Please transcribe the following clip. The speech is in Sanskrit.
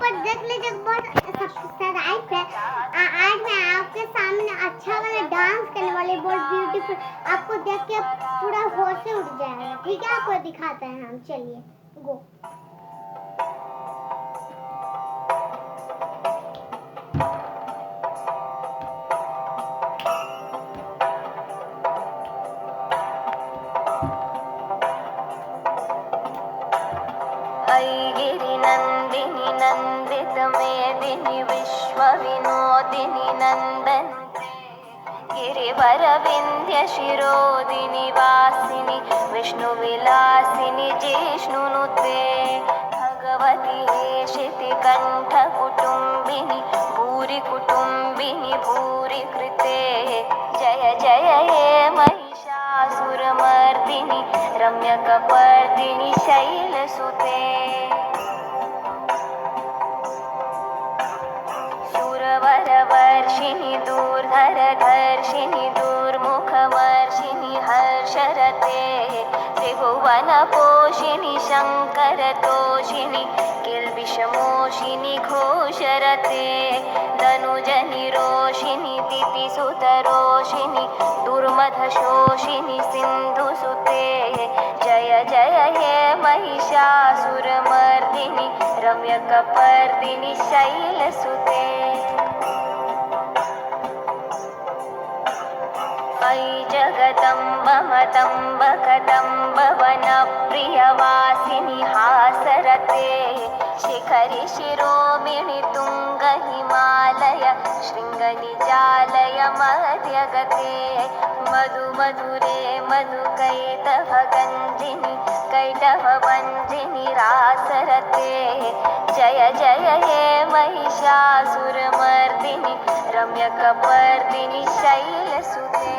ऊपर देख लीजिए बहुत सब्सक्राइब है। आज मैं आपके सामने अच्छा वाला डांस करने वाली, बहुत ब्यूटीफुल, आपको देख के पूरा होश से उठ जाएगा। ठीक है, आपको दिखाते हैं हम, चलिए गो। ऐगिरि नन्दिनि नन्दित मेदिनि विश्वविनोदिनि नन्दन्ते गिरिवरविन्ध्य शिरोदिनि वासिनि विष्णुविलासिनि जिष्णुनुते भगवति हेशितिकण्ठकुटुम्बिनि भूरि कुटुम्बिनि भूरि कृते जय जय हे महिषासुरमर्दिनि रम्यकपर्दिनि शैलसुते सुरवरवर्षिणि दूर्धरधर्षिणि दूर्मुखमर्षिणि हर्षरते त्रिभुवनपोषिणि शङ्करतोषिणि किल्बिषमोषिनि घोषरते धनुजनिरोषिणि दितिसुतरोषिणि दुर्मधशोषिनि सिन्धुसुते जय जय हे महिषासुरमर्दिनि रम्यकपर्दिनि शैलसुते अयि जगदम्ब मदम्ब कदम्ब वनप्रियवासिनि हासरते शिखरि शिरोमिणि तुङ्ग हिमालय शृङ्गनिजालय मध्यगते मधुमधुरे मधुकैटभगञ्जिनि कैटभभञ्जिनि रासरते जय जय हे महिषासुरमर्दिनि रम्यकपर्दिनि शैलसुते